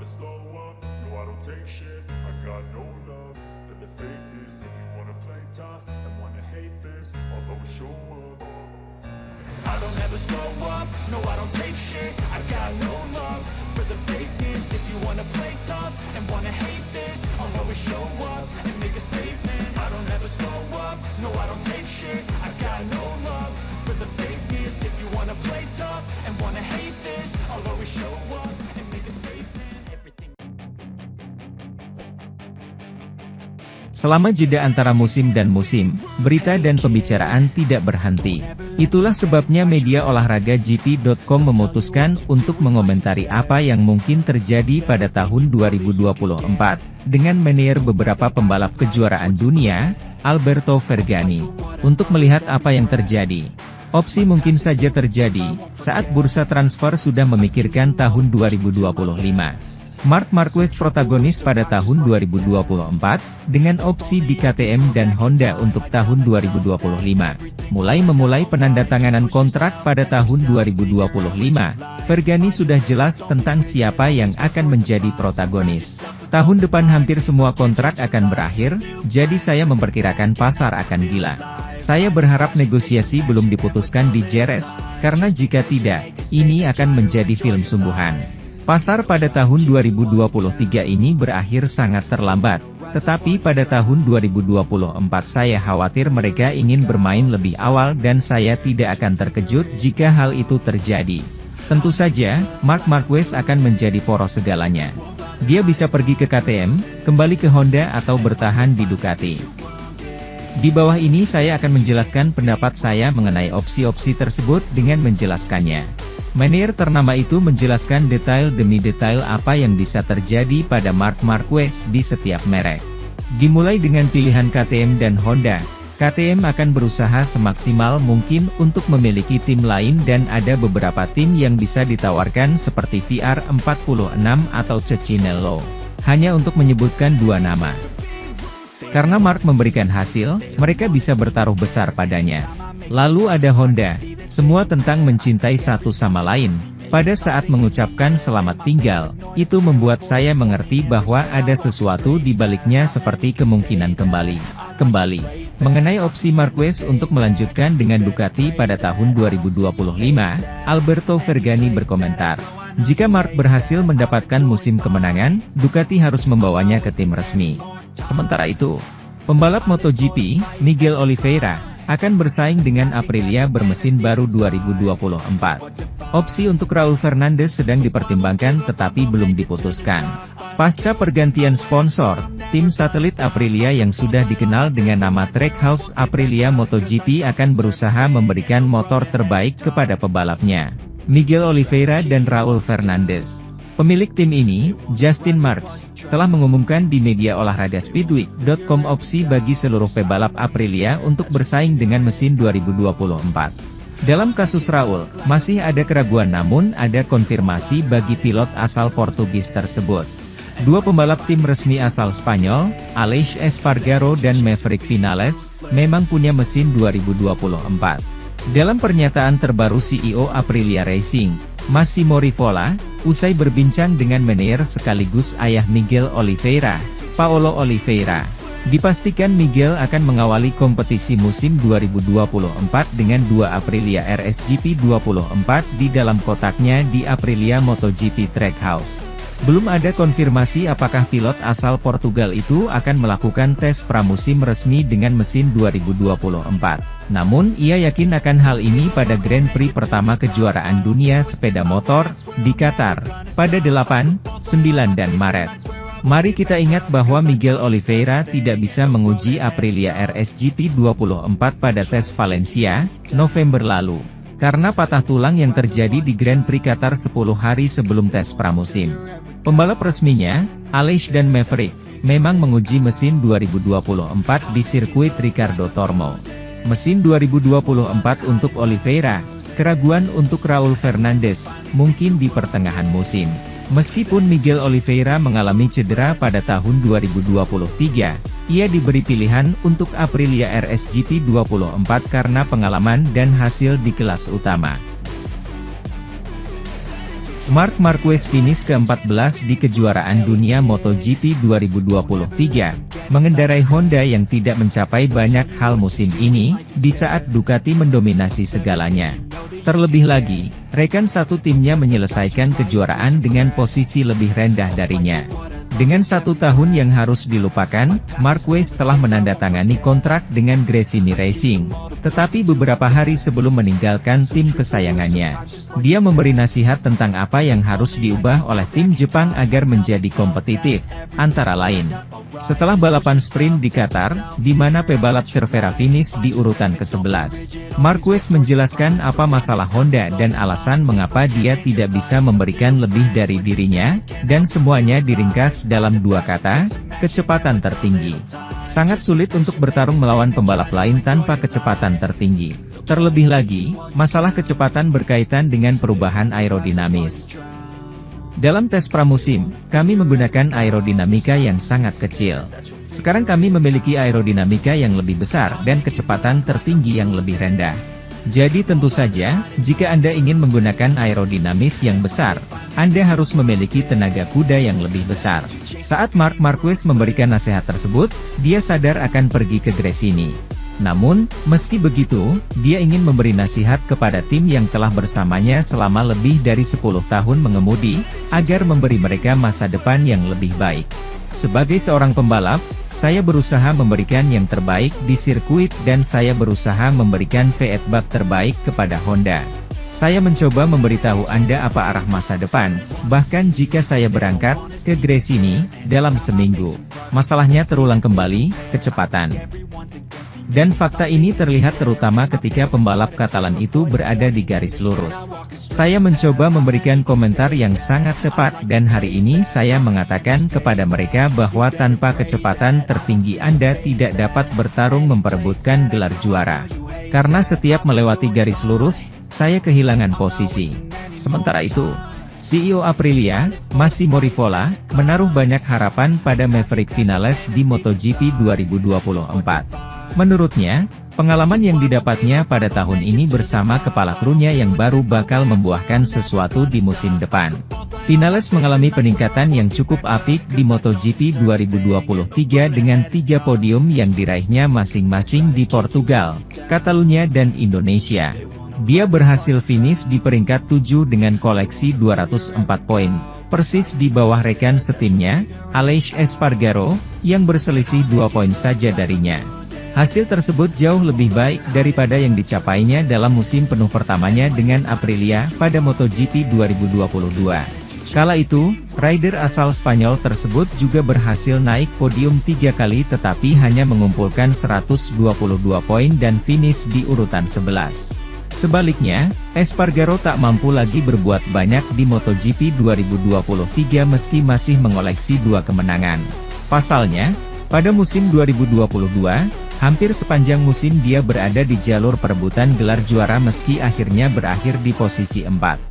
never slow up, no I don't take shit. I got no love for the fakeness. If you wanna play tough and wanna hate this, I'll always show up. I don't ever slow up, no I don't take shit. I got no love for the fakeness. If you wanna play tough and wanna hate this, I'll always show up and make a statement. I don't ever slow up, no I don't take shit. I got no love for the fakeness. If you wanna play tough and wanna hate this, I'll always show up and make a statement. Everything. Selama jeda antara musim dan musim, berita dan pembicaraan tidak berhenti. Itulah sebabnya media olahraga GP.com memutuskan untuk mengomentari apa yang mungkin terjadi pada tahun 2024, dengan menir beberapa pembalap kejuaraan dunia, Alberto Fergani, untuk melihat apa yang terjadi. Opsi mungkin saja terjadi, saat bursa transfer sudah memikirkan tahun 2025. Marc Marquez protagonis pada tahun 2024, dengan opsi di KTM dan Honda untuk tahun 2025. Memulai penandatanganan kontrak pada tahun 2025, Fergani sudah jelas tentang siapa yang akan menjadi protagonis. Tahun depan hampir semua kontrak akan berakhir, jadi saya memperkirakan pasar akan gila. Saya berharap negosiasi belum diputuskan di Jerez, karena jika tidak, ini akan menjadi film sungguhan. Pasar pada tahun 2023 ini berakhir sangat terlambat, tetapi pada tahun 2024 saya khawatir mereka ingin bermain lebih awal dan saya tidak akan terkejut jika hal itu terjadi. Tentu saja, Marc Marquez akan menjadi poros segalanya. Dia bisa pergi ke KTM, kembali ke Honda atau bertahan di Ducati. Di bawah ini saya akan menjelaskan pendapat saya mengenai opsi-opsi tersebut dengan menjelaskannya. Menir ternama itu menjelaskan detail demi detail apa yang bisa terjadi pada Marc Marquez di setiap merek. Dimulai dengan pilihan KTM dan Honda, KTM akan berusaha semaksimal mungkin untuk memiliki tim lain dan ada beberapa tim yang bisa ditawarkan seperti VR46 atau Cecchinello. Hanya untuk menyebutkan dua nama. Karena Marc memberikan hasil, mereka bisa bertaruh besar padanya. Lalu ada Honda, semua tentang mencintai satu sama lain. Pada saat mengucapkan selamat tinggal, itu membuat saya mengerti bahwa ada sesuatu di baliknya seperti kemungkinan kembali. Mengenai opsi Marquez untuk melanjutkan dengan Ducati pada tahun 2025, Alberto Fergani berkomentar, jika Marc berhasil mendapatkan musim kemenangan, Ducati harus membawanya ke tim resmi. Sementara itu, pembalap MotoGP, Miguel Oliveira, akan bersaing dengan Aprilia bermesin baru 2024. Opsi untuk Raul Fernandez sedang dipertimbangkan tetapi belum diputuskan. Pasca pergantian sponsor, tim satelit Aprilia yang sudah dikenal dengan nama Trackhouse Aprilia MotoGP akan berusaha memberikan motor terbaik kepada pebalapnya, Miguel Oliveira dan Raul Fernandez. Pemilik tim ini, Justin Marks, telah mengumumkan di media olahraga Speedweek.com opsi bagi seluruh pebalap Aprilia untuk bersaing dengan mesin 2024. Dalam kasus Raul, masih ada keraguan namun ada konfirmasi bagi pilot asal Portugis tersebut. Dua pembalap tim resmi asal Spanyol, Aleix Espargaro dan Maverick Vinales, memang punya mesin 2024. Dalam pernyataan terbaru CEO Aprilia Racing, Massimo Rivola, usai berbincang dengan Menir sekaligus ayah Miguel Oliveira, Paolo Oliveira, dipastikan Miguel akan mengawali kompetisi musim 2024 dengan dua Aprilia RSGP 24 di dalam kotaknya di Aprilia MotoGP Trackhouse. Belum ada konfirmasi apakah pilot asal Portugal itu akan melakukan tes pramusim resmi dengan mesin 2024. Namun ia yakin akan hal ini pada Grand Prix pertama kejuaraan dunia sepeda motor, di Qatar, pada 8, 9 dan Maret. Mari kita ingat bahwa Miguel Oliveira tidak bisa menguji Aprilia RSGP 24 pada tes Valencia, November lalu, karena patah tulang yang terjadi di Grand Prix Qatar 10 hari sebelum tes pramusim. Pembalap resminya, Aleix dan Maverick, memang menguji mesin 2024 di sirkuit Ricardo Tormo. Mesin 2024 untuk Oliveira, keraguan untuk Raul Fernandez, mungkin di pertengahan musim. Meskipun Miguel Oliveira mengalami cedera pada tahun 2023, ia diberi pilihan untuk Aprilia RSGP 24 karena pengalaman dan hasil di kelas utama. Marc Marquez finish ke-14 di kejuaraan dunia MotoGP 2023, mengendarai Honda yang tidak mencapai banyak hal musim ini, di saat Ducati mendominasi segalanya. Terlebih lagi, rekan satu timnya menyelesaikan kejuaraan dengan posisi lebih rendah darinya. Dengan 1 tahun yang harus dilupakan, Marquez telah menandatangani kontrak dengan Gresini Racing. Tetapi beberapa hari sebelum meninggalkan tim kesayangannya, dia memberi nasihat tentang apa yang harus diubah oleh tim Jepang agar menjadi kompetitif, antara lain. Setelah balapan sprint di Qatar, di mana pebalap Cervera finish di urutan ke-11, Marquez menjelaskan apa masalah Honda dan alasan mengapa dia tidak bisa memberikan lebih dari dirinya, dan semuanya diringkas dalam 2 kata, kecepatan tertinggi. Sangat sulit untuk bertarung melawan pembalap lain tanpa kecepatan tertinggi. Terlebih lagi, masalah kecepatan berkaitan dengan perubahan aerodinamis. Dalam tes pramusim, kami menggunakan aerodinamika yang sangat kecil. Sekarang kami memiliki aerodinamika yang lebih besar dan kecepatan tertinggi yang lebih rendah. Jadi tentu saja, jika Anda ingin menggunakan aerodinamis yang besar, Anda harus memiliki tenaga kuda yang lebih besar. Saat Marc Marquez memberikan nasihat tersebut, dia sadar akan pergi ke Gresini. Namun, meski begitu, dia ingin memberi nasihat kepada tim yang telah bersamanya selama lebih dari 10 tahun mengemudi, agar memberi mereka masa depan yang lebih baik. Sebagai seorang pembalap, saya berusaha memberikan yang terbaik di sirkuit dan saya berusaha memberikan feedback terbaik kepada Honda. Saya mencoba memberitahu Anda apa arah masa depan, bahkan jika saya berangkat ke Gresini dalam seminggu. Masalahnya terulang kembali, kecepatan. Dan fakta ini terlihat terutama ketika pembalap Katalan itu berada di garis lurus. Saya mencoba memberikan komentar yang sangat tepat dan hari ini saya mengatakan kepada mereka bahwa tanpa kecepatan tertinggi Anda tidak dapat bertarung memperebutkan gelar juara. Karena setiap melewati garis lurus, saya kehilangan posisi. Sementara itu, CEO Aprilia, Massimo Rivola, menaruh banyak harapan pada Maverick Vinales di MotoGP 2024. Menurutnya, pengalaman yang didapatnya pada tahun ini bersama kepala krunya yang baru bakal membuahkan sesuatu di musim depan. Vinales mengalami peningkatan yang cukup apik di MotoGP 2023 dengan 3 podium yang diraihnya masing-masing di Portugal, Catalunya dan Indonesia. Dia berhasil finish di peringkat 7 dengan koleksi 204 poin, persis di bawah rekan setimnya, Aleix Espargaro, yang berselisih 2 poin saja darinya. Hasil tersebut jauh lebih baik daripada yang dicapainya dalam musim penuh pertamanya dengan Aprilia pada MotoGP 2022. Kala itu, rider asal Spanyol tersebut juga berhasil naik podium 3 kali tetapi hanya mengumpulkan 122 poin dan finish di urutan 11. Sebaliknya, Espargaro tak mampu lagi berbuat banyak di MotoGP 2023 meski masih mengoleksi 2 kemenangan. Pasalnya, pada musim 2022, hampir sepanjang musim dia berada di jalur perebutan gelar juara meski akhirnya berakhir di posisi 4.